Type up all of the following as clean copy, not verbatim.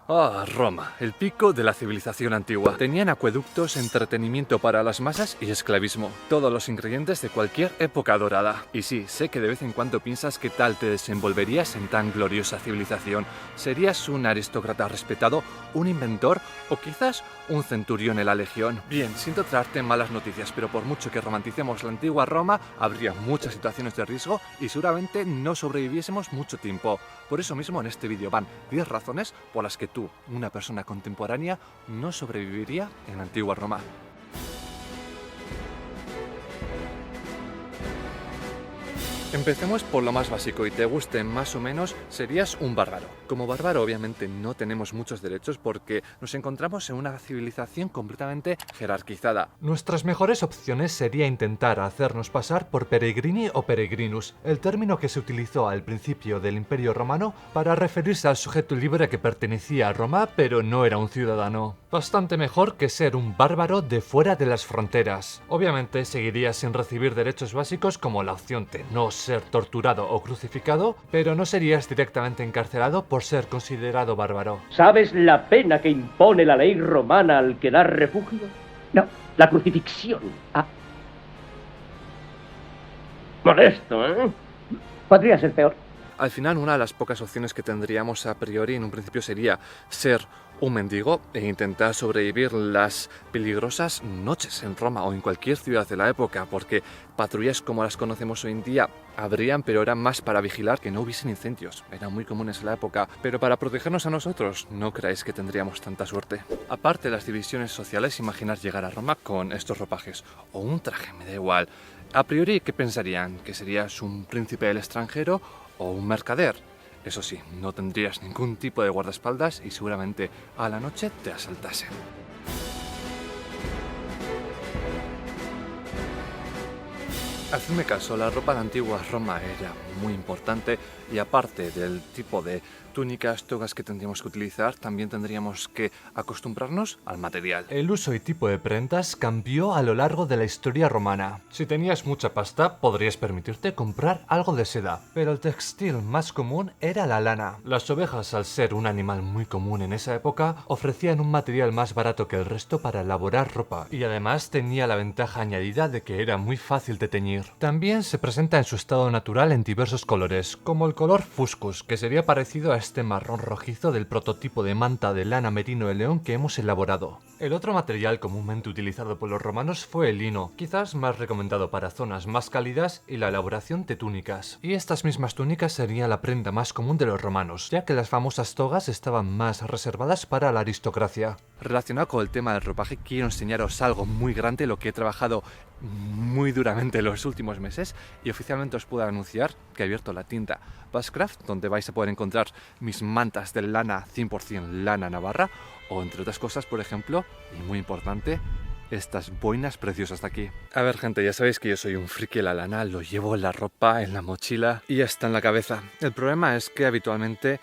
Roma, el pico de la civilización antigua. Tenían acueductos, entretenimiento para las masas y esclavismo. Todos los ingredientes de cualquier época dorada. Y sí, sé que de vez en cuando piensas qué tal te desenvolverías en tan gloriosa civilización. ¿Serías un aristócrata respetado, un inventor o quizás un centurión en la legión? Bien, siento traerte malas noticias, pero por mucho que romanticemos la antigua Roma, habría muchas situaciones de riesgo y seguramente no sobreviviésemos mucho tiempo. Por eso mismo en este vídeo van 10 razones por las que tú, una persona contemporánea, no sobreviviría en la antigua Roma. Empecemos por lo más básico y te guste más o menos, serías un bárbaro. Como bárbaro obviamente no tenemos muchos derechos porque nos encontramos en una civilización completamente jerarquizada. Nuestras mejores opciones sería intentar hacernos pasar por peregrini o peregrinus, el término que se utilizó al principio del Imperio Romano para referirse al sujeto libre que pertenecía a Roma pero no era un ciudadano. Bastante mejor que ser un bárbaro de fuera de las fronteras. Obviamente seguirías sin recibir derechos básicos como la opción de no ser torturado o crucificado, pero no serías directamente encarcelado por ser considerado bárbaro. ¿Sabes la pena que impone la ley romana al que da refugio? No, la crucifixión. Molesto, ¿eh? Podría ser peor. Al final, una de las pocas opciones que tendríamos a priori en un principio sería ser un mendigo e intentar sobrevivir las peligrosas noches en Roma o en cualquier ciudad de la época, porque patrullas como las conocemos hoy en día habrían, pero eran más para vigilar que no hubiesen incendios. Eran muy comunes en la época, pero para protegernos a nosotros, no creáis que tendríamos tanta suerte. Aparte de las divisiones sociales, imaginar llegar a Roma con estos ropajes o un traje, me da igual. A priori, ¿qué pensarían? ¿Que serías un príncipe del extranjero o un mercader? Eso sí, no tendrías ningún tipo de guardaespaldas y seguramente a la noche te asaltasen. Hacedme caso, la ropa de antigua Roma era muy importante y aparte del tipo de túnicas, togas que tendríamos que utilizar, también tendríamos que acostumbrarnos al material. El uso y tipo de prendas cambió a lo largo de la historia romana. Si tenías mucha pasta, podrías permitirte comprar algo de seda, pero el textil más común era la lana. Las ovejas, al ser un animal muy común en esa época, ofrecían un material más barato que el resto para elaborar ropa, y además tenía la ventaja añadida de que era muy fácil de teñir. También se presenta en su estado natural en diversos colores, como el color fuscus, que sería parecido a este marrón rojizo del prototipo de manta de lana merino de león que hemos elaborado. El otro material comúnmente utilizado por los romanos fue el lino, quizás más recomendado para zonas más cálidas y la elaboración de túnicas. Y estas mismas túnicas serían la prenda más común de los romanos, ya que las famosas togas estaban más reservadas para la aristocracia. Relacionado con el tema del ropaje, quiero enseñaros algo muy grande, lo que he trabajado muy duramente en los últimos meses y oficialmente os puedo anunciar que he abierto la tienda Buzzcraft, donde vais a poder encontrar mis mantas de lana 100% lana navarra o entre otras cosas, por ejemplo, y muy importante, estas boinas preciosas de aquí. A ver, gente, ya sabéis que yo soy un friki de la lana, lo llevo en la ropa, en la mochila y hasta en la cabeza. El problema es que habitualmente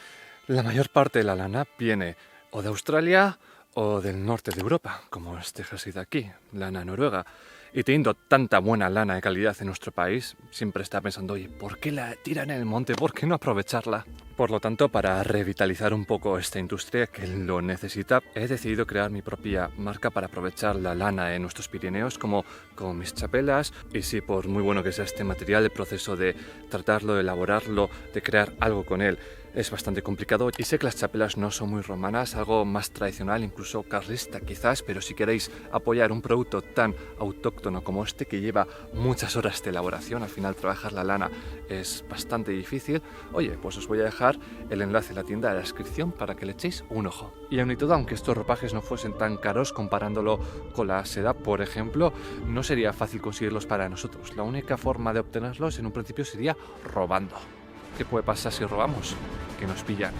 la mayor parte de la lana viene o de Australia o del norte de Europa, como este jersey de aquí, lana noruega. Y teniendo tanta buena lana de calidad en nuestro país, siempre está pensando, oye, ¿por qué la tiran en el monte? ¿Por qué no aprovecharla? Por lo tanto, para revitalizar un poco esta industria que lo necesita, he decidido crear mi propia marca para aprovechar la lana de nuestros Pirineos como mis chapelas. Y sí, por muy bueno que sea este material, el proceso de tratarlo, de elaborarlo, de crear algo con él, es bastante complicado y sé que las chapelas no son muy romanas, algo más tradicional, incluso carlista quizás, pero si queréis apoyar un producto tan autóctono como este que lleva muchas horas de elaboración, al final trabajar la lana es bastante difícil, oye, pues os voy a dejar el enlace a la tienda de la descripción para que le echéis un ojo. Y aun y todo, aunque estos ropajes no fuesen tan caros comparándolo con la seda, por ejemplo, no sería fácil conseguirlos para nosotros. La única forma de obtenerlos en un principio sería robando. ¿Qué puede pasar si robamos? Que nos pillan.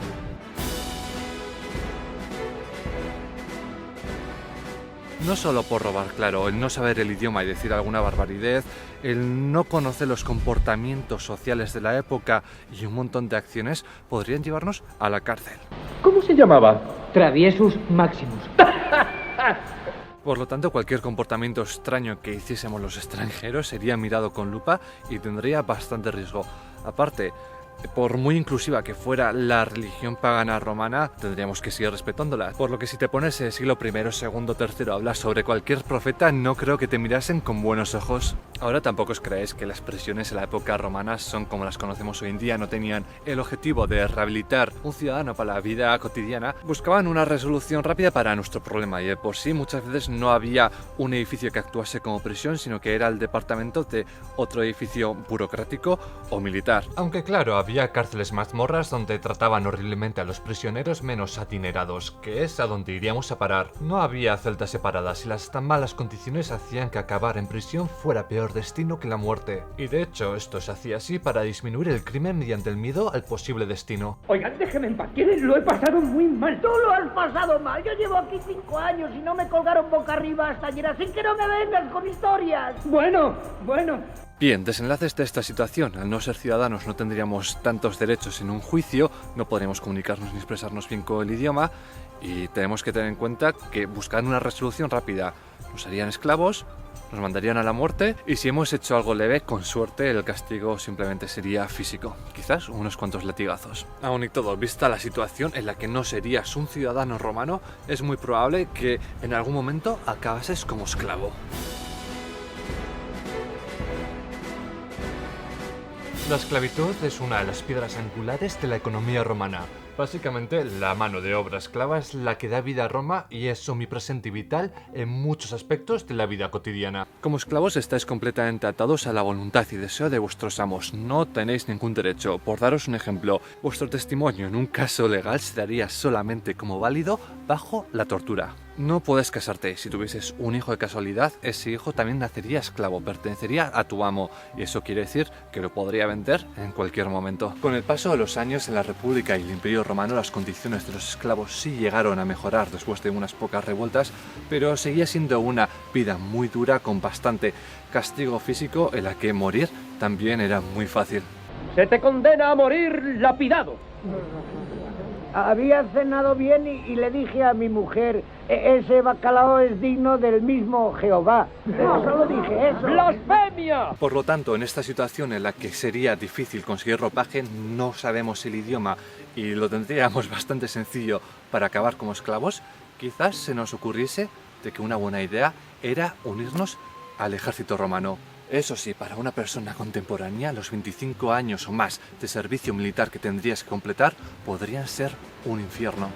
No solo por robar, claro, el no saber el idioma y decir alguna barbaridad, el no conocer los comportamientos sociales de la época y un montón de acciones podrían llevarnos a la cárcel. ¿Cómo se llamaba? Traviesus Maximus. Por lo tanto, cualquier comportamiento extraño que hiciésemos los extranjeros sería mirado con lupa y tendría bastante riesgo. Aparte, Por muy inclusiva que fuera la religión pagana romana, tendríamos que seguir respetándola. Por lo que si te pones en el siglo I, II, III a hablar sobre cualquier profeta, no creo que te mirasen con buenos ojos. Ahora tampoco os creéis que las presiones en la época romana son como las conocemos hoy en día, no tenían el objetivo de rehabilitar un ciudadano para la vida cotidiana, buscaban una resolución rápida para nuestro problema y de por sí muchas veces no había un edificio que actuase como prisión, sino que era el departamento de otro edificio burocrático o militar. Aunque claro, había cárceles mazmorras donde trataban horriblemente a los prisioneros menos adinerados, que es a donde iríamos a parar. No había celdas separadas y las tan malas condiciones hacían que acabar en prisión fuera peor destino que la muerte. Y de hecho, esto se hacía así para disminuir el crimen mediante el miedo al posible destino. Oigan, déjenme en paz, lo he pasado muy mal. Tú lo has pasado mal. Yo llevo aquí 5 años y no me colgaron boca arriba hasta ayer, así que no me vengas con historias. Bueno. Bien, desenlaces de esta situación. Al no ser ciudadanos no tendríamos tantos derechos en un juicio, no podríamos comunicarnos ni expresarnos bien con el idioma y tenemos que tener en cuenta que buscar una resolución rápida nos harían esclavos, nos mandarían a la muerte y si hemos hecho algo leve, con suerte el castigo simplemente sería físico, quizás unos cuantos latigazos. Aún y todo, vista la situación en la que no serías un ciudadano romano, es muy probable que en algún momento acabases como esclavo. La esclavitud es una de las piedras angulares de la economía romana. Básicamente, la mano de obra esclava es la que da vida a Roma y es omnipresente y vital en muchos aspectos de la vida cotidiana. Como esclavos estáis completamente atados a la voluntad y deseo de vuestros amos. No tenéis ningún derecho. Por daros un ejemplo, vuestro testimonio en un caso legal se daría solamente como válido bajo la tortura. No puedes casarte. Si tuvieses un hijo de casualidad, ese hijo también nacería esclavo, pertenecería a tu amo, y eso quiere decir que lo podría vender en cualquier momento. Con el paso de los años en la República y el Imperio Romano, las condiciones de los esclavos sí llegaron a mejorar después de unas pocas revueltas, pero seguía siendo una vida muy dura con bastante castigo físico en la que morir también era muy fácil. Se te condena a morir lapidado. Había cenado bien y le dije a mi mujer, ese bacalao es digno del mismo Jehová. No, solo dije eso. ¡Blasfemia! Por lo tanto, en esta situación en la que sería difícil conseguir ropaje, no sabemos el idioma y lo tendríamos bastante sencillo para acabar como esclavos, quizás se nos ocurriese de que una buena idea era unirnos al ejército romano. Eso sí, para una persona contemporánea, los 25 años o más de servicio militar que tendrías que completar podrían ser un infierno.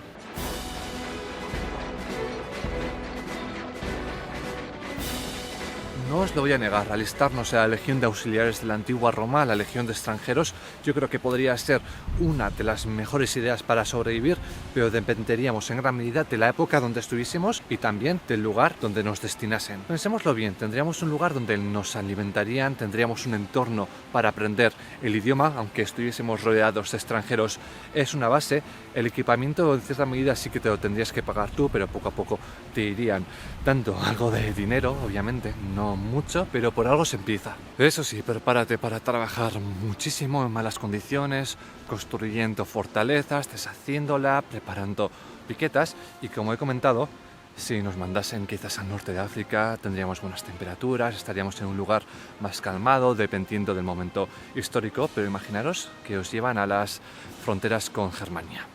No os lo voy a negar, alistarnos a la Legión de Auxiliares de la antigua Roma, a la Legión de Extranjeros, yo creo que podría ser una de las mejores ideas para sobrevivir, pero dependeríamos en gran medida de la época donde estuviésemos y también del lugar donde nos destinasen. Pensémoslo bien, tendríamos un lugar donde nos alimentarían, tendríamos un entorno para aprender el idioma, aunque estuviésemos rodeados de extranjeros, es una base. El equipamiento en cierta medida sí que te lo tendrías que pagar tú, pero poco a poco te irían dando algo de dinero, obviamente, no mucho, pero por algo se empieza. Eso sí, prepárate para trabajar muchísimo en malas condiciones, construyendo fortalezas, deshaciéndola, preparando piquetas y como he comentado, si nos mandasen quizás al norte de África tendríamos buenas temperaturas, estaríamos en un lugar más calmado dependiendo del momento histórico, pero imaginaros que os llevan a las fronteras con Germania.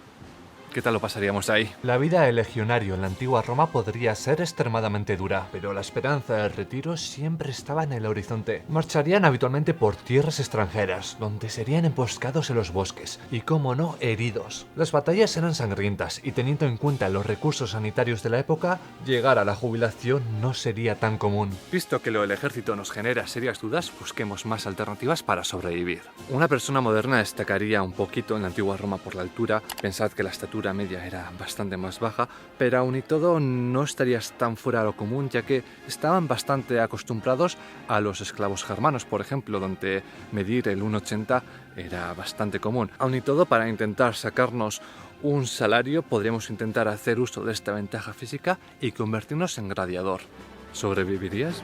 ¿Qué tal lo pasaríamos ahí? La vida de legionario en la antigua Roma podría ser extremadamente dura, pero la esperanza del retiro siempre estaba en el horizonte. Marcharían habitualmente por tierras extranjeras, donde serían emboscados en los bosques, y cómo no, heridos. Las batallas eran sangrientas, y teniendo en cuenta los recursos sanitarios de la época, llegar a la jubilación no sería tan común. Visto que lo del ejército nos genera serias dudas, busquemos más alternativas para sobrevivir. Una persona moderna destacaría un poquito en la antigua Roma por la altura. Pensad que la estatura media era bastante más baja, pero aún y todo no estarías tan fuera de lo común, ya que estaban bastante acostumbrados a los esclavos germanos, por ejemplo, donde medir el 1,80 era bastante común. Aún y todo, para intentar sacarnos un salario, podríamos intentar hacer uso de esta ventaja física y convertirnos en gladiador. ¿Sobrevivirías?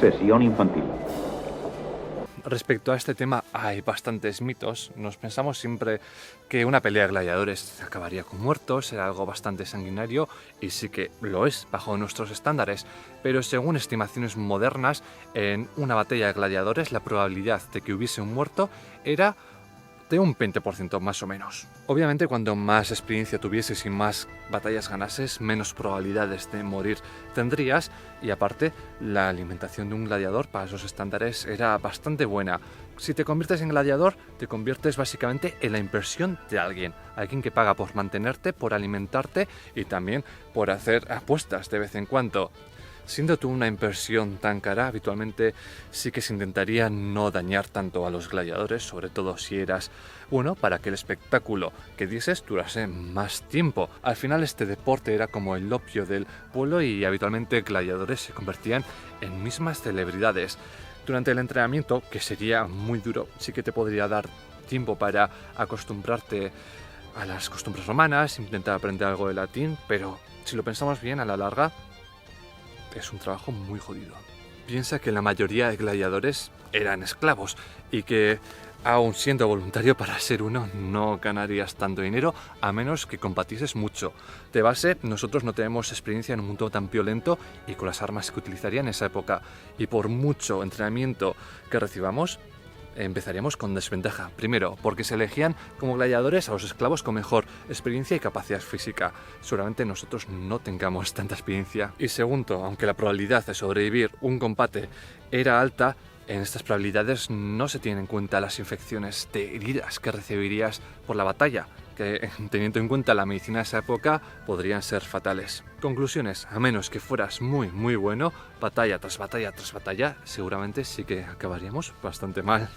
Sesión infantil. Respecto a este tema hay bastantes mitos. Nos pensamos siempre que una pelea de gladiadores acabaría con muertos, era algo bastante sanguinario y sí que lo es bajo nuestros estándares, pero según estimaciones modernas, en una batalla de gladiadores la probabilidad de que hubiese un muerto era de un 20% más o menos. Obviamente cuando más experiencia tuvieses y más batallas ganases, menos probabilidades de morir tendrías, y aparte la alimentación de un gladiador para esos estándares era bastante buena. Si te conviertes en gladiador, te conviertes básicamente en la inversión de alguien que paga por mantenerte, por alimentarte y también por hacer apuestas de vez en cuando. Siendo tú una inversión tan cara, habitualmente sí que se intentaría no dañar tanto a los gladiadores, sobre todo si eras uno, para que el espectáculo que dieses durase más tiempo. Al final este deporte era como el opio del pueblo y habitualmente gladiadores se convertían en mismas celebridades. Durante el entrenamiento, que sería muy duro, sí que te podría dar tiempo para acostumbrarte a las costumbres romanas, intentar aprender algo de latín, pero si lo pensamos bien, a la larga es un trabajo muy jodido. Piensa que la mayoría de gladiadores eran esclavos y que, aun siendo voluntario para ser uno, no ganarías tanto dinero a menos que combatieses mucho. De base, nosotros no tenemos experiencia en un mundo tan violento y con las armas que utilizarían en esa época. Y por mucho entrenamiento que recibamos, empezaríamos con desventaja. Primero, porque se elegían como gladiadores a los esclavos con mejor experiencia y capacidad física. Seguramente nosotros no tengamos tanta experiencia. Y segundo, aunque la probabilidad de sobrevivir un combate era alta, en estas probabilidades no se tienen en cuenta las infecciones de heridas que recibirías por la batalla, que teniendo en cuenta la medicina de esa época podrían ser fatales. Conclusiones: a menos que fueras muy bueno, batalla tras batalla tras batalla, seguramente sí que acabaríamos bastante mal.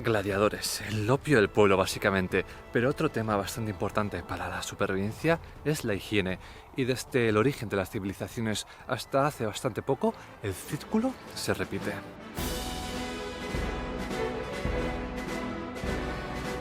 Gladiadores, el opio del pueblo básicamente, pero otro tema bastante importante para la supervivencia es la higiene, y desde el origen de las civilizaciones hasta hace bastante poco, el círculo se repite.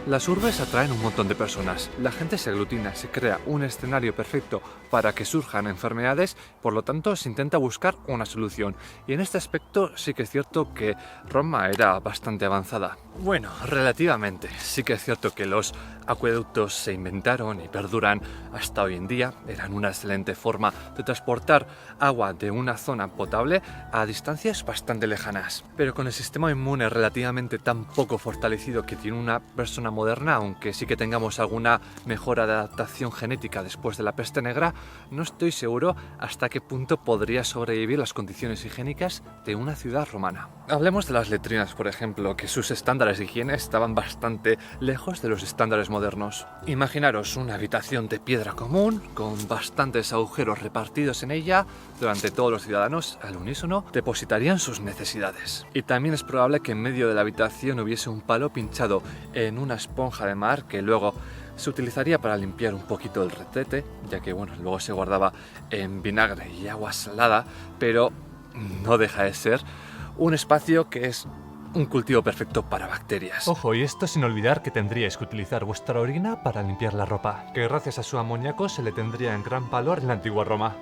Las urbes atraen un montón de personas, la gente se aglutina, se crea un escenario perfecto para que surjan enfermedades, por lo tanto se intenta buscar una solución. Y en este aspecto sí que es cierto que Roma era bastante avanzada. Bueno, relativamente. Sí que es cierto que los acueductos se inventaron y perduran hasta hoy en día. Eran una excelente forma de transportar agua de una zona potable a distancias bastante lejanas. Pero con el sistema inmune relativamente tan poco fortalecido que tiene una persona moderna, aunque sí que tengamos alguna mejora de adaptación genética después de la peste negra, no estoy seguro hasta qué punto podría sobrevivir las condiciones higiénicas de una ciudad romana. Hablemos de las letrinas, por ejemplo, que sus estándares de higiene estaban bastante lejos de los estándares modernos. Imaginaros una habitación de piedra común, con bastantes agujeros repartidos en ella. Durante todos los ciudadanos, al unísono, depositarían sus necesidades. Y también es probable que en medio de la habitación hubiese un palo pinchado en una esponja de mar que luego se utilizaría para limpiar un poquito el retrete, ya que bueno, luego se guardaba en vinagre y agua salada, pero no deja de ser un espacio que es un cultivo perfecto para bacterias. Ojo, y esto sin olvidar que tendríais que utilizar vuestra orina para limpiar la ropa, que gracias a su amoníaco se le tendría en gran valor en la antigua Roma.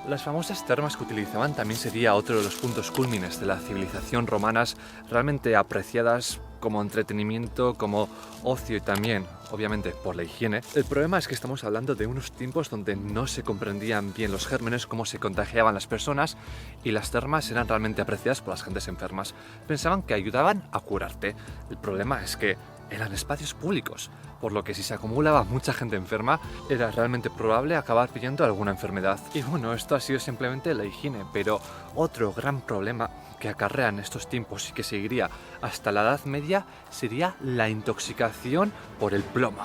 Las famosas termas que utilizaban también sería otro de los puntos cúlmines de la civilización romanas, realmente apreciadas como entretenimiento, como ocio y también, obviamente, por la higiene. El problema es que estamos hablando de unos tiempos donde no se comprendían bien los gérmenes, cómo se contagiaban las personas, y las termas eran realmente apreciadas por las gentes enfermas. Pensaban que ayudaban a curarte. El problema es que eran espacios públicos, por lo que si se acumulaba mucha gente enferma, era realmente probable acabar pillando alguna enfermedad. Y bueno, esto ha sido simplemente la higiene, pero otro gran problema que acarrean estos tiempos y que seguiría hasta la Edad Media sería la intoxicación por el plomo.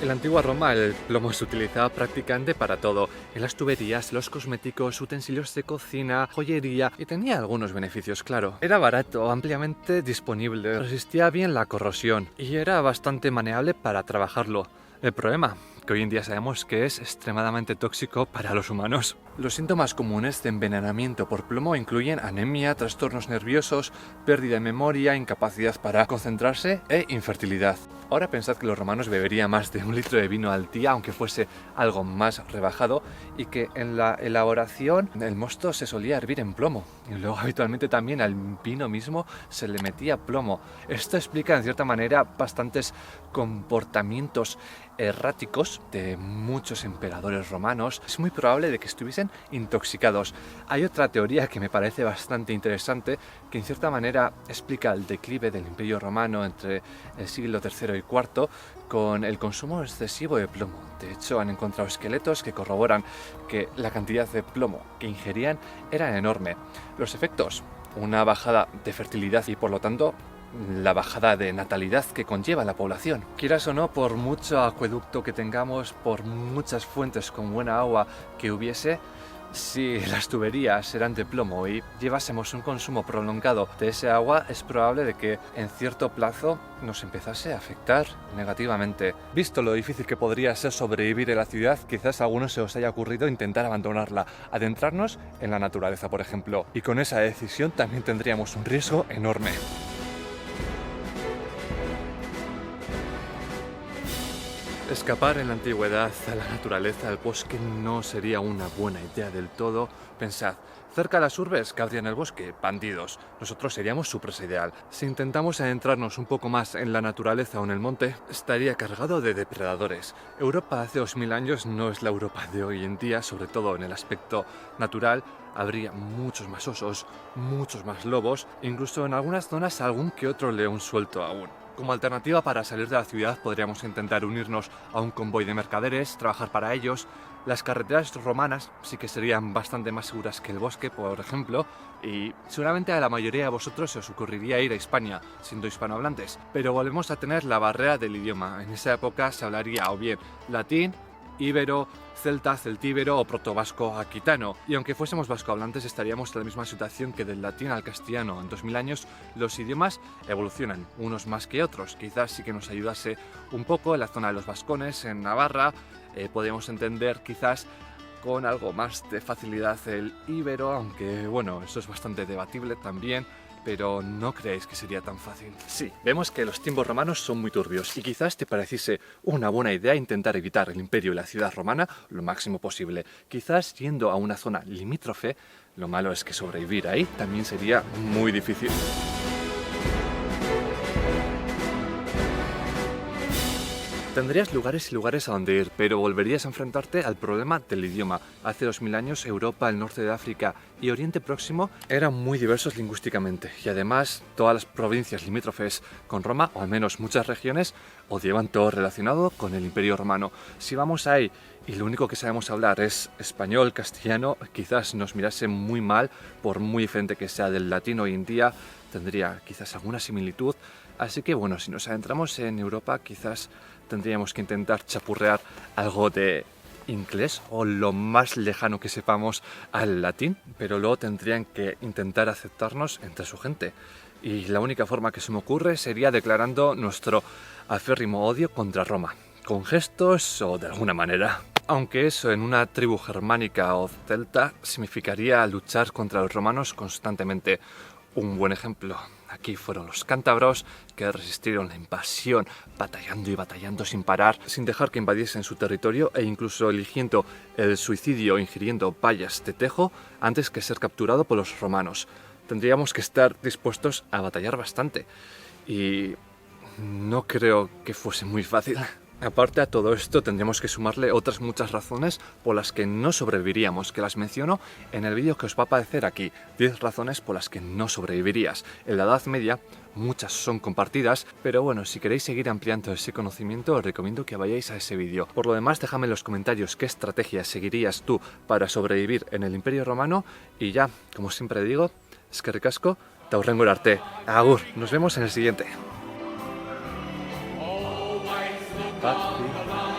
En la antigua Roma el plomo se utilizaba prácticamente para todo, en las tuberías, los cosméticos, utensilios de cocina, joyería, y tenía algunos beneficios, claro. Era barato, ampliamente disponible, resistía bien la corrosión y era bastante maneable para trabajarlo. El problema, que hoy en día sabemos que es extremadamente tóxico para los humanos. Los síntomas comunes de envenenamiento por plomo incluyen anemia, trastornos nerviosos, pérdida de memoria, incapacidad para concentrarse e infertilidad. Ahora pensad que los romanos beberían más de 1 litro de vino al día, aunque fuese algo más rebajado, y que en la elaboración el mosto se solía hervir en plomo. Y luego habitualmente también al vino mismo se le metía plomo. Esto explica en cierta manera bastantes comportamientos erráticos de muchos emperadores romanos. Es muy probable de que estuviesen intoxicados. Hay otra teoría que me parece bastante interesante, que en cierta manera explica el declive del Imperio Romano entre el siglo III y IV con el consumo excesivo de plomo. De hecho, han encontrado esqueletos que corroboran que la cantidad de plomo que ingerían era enorme. Los efectos: una bajada de fertilidad y, por lo tanto, la bajada de natalidad que conlleva la población. Quieras o no, por mucho acueducto que tengamos, por muchas fuentes con buena agua que hubiese, si las tuberías eran de plomo y llevásemos un consumo prolongado de ese agua, es probable de que en cierto plazo nos empezase a afectar negativamente. Visto lo difícil que podría ser sobrevivir en la ciudad, quizás a algunos se os haya ocurrido intentar abandonarla, adentrarnos en la naturaleza, por ejemplo. Y con esa decisión también tendríamos un riesgo enorme. Escapar en la antigüedad a la naturaleza, al bosque, no sería una buena idea del todo. Pensad, cerca de las urbes, ¿qué habría en el bosque? Bandidos. Nosotros seríamos su presa ideal. Si intentamos adentrarnos un poco más en la naturaleza o en el monte, estaría cargado de depredadores. Europa hace 2000 años no es la Europa de hoy en día, sobre todo en el aspecto natural. Habría muchos más osos, muchos más lobos, incluso en algunas zonas algún que otro león suelto aún. Como alternativa para salir de la ciudad podríamos intentar unirnos a un convoy de mercaderes, trabajar para ellos. Las carreteras romanas sí que serían bastante más seguras que el bosque, por ejemplo, y seguramente a la mayoría de vosotros se os ocurriría ir a Hispania, siendo hispanohablantes. Pero volvemos a tener la barrera del idioma. En esa época se hablaría o bien latín, íbero, celta, celtíbero o protovasco aquitano. Y aunque fuésemos vascohablantes, estaríamos en la misma situación que del latín al castellano. En 2000 años los idiomas evolucionan, unos más que otros. Quizás sí que nos ayudase un poco en la zona de los vascones, en Navarra. Podemos entender quizás con algo más de facilidad el íbero, aunque bueno, eso es bastante debatible también. Pero no creéis que sería tan fácil. Sí, vemos que los tiempos romanos son muy turbios y quizás te pareciese una buena idea intentar evitar el imperio y la ciudad romana lo máximo posible. Quizás yendo a una zona limítrofe, lo malo es que sobrevivir ahí también sería muy difícil. Tendrías lugares y lugares a donde ir, pero volverías a enfrentarte al problema del idioma. Hace 2000 años Europa, el norte de África y Oriente Próximo eran muy diversos lingüísticamente y además todas las provincias limítrofes con Roma, o al menos muchas regiones, odiaban todo relacionado con el Imperio Romano. Si vamos ahí y lo único que sabemos hablar es español, castellano, quizás nos mirase muy mal, por muy diferente que sea del latín hoy en día, tendría quizás alguna similitud. Así que bueno, si nos adentramos en Europa, quizás tendríamos que intentar chapurrear algo de inglés o lo más lejano que sepamos al latín, pero luego tendrían que intentar aceptarnos entre su gente. Y la única forma que se me ocurre sería declarando nuestro aférrimo odio contra Roma, con gestos o de alguna manera. Aunque eso en una tribu germánica o celta significaría luchar contra los romanos constantemente. Un buen ejemplo aquí fueron los cántabros, que resistieron la invasión batallando y batallando sin parar, sin dejar que invadiesen su territorio e incluso eligiendo el suicidio ingiriendo bayas de tejo antes que ser capturado por los romanos. Tendríamos que estar dispuestos a batallar bastante y no creo que fuese muy fácil. Aparte a todo esto tendríamos que sumarle otras muchas razones por las que no sobreviviríamos, que las menciono en el vídeo que os va a aparecer aquí. 10 razones por las que no sobrevivirías. En la Edad Media muchas son compartidas, pero bueno, si queréis seguir ampliando ese conocimiento os recomiendo que vayáis a ese vídeo. Por lo demás, déjame en los comentarios qué estrategia seguirías tú para sobrevivir en el Imperio Romano y ya, como siempre digo, eskerrik asko, ta hurrengo arte. Agur, nos vemos en el siguiente. Patria.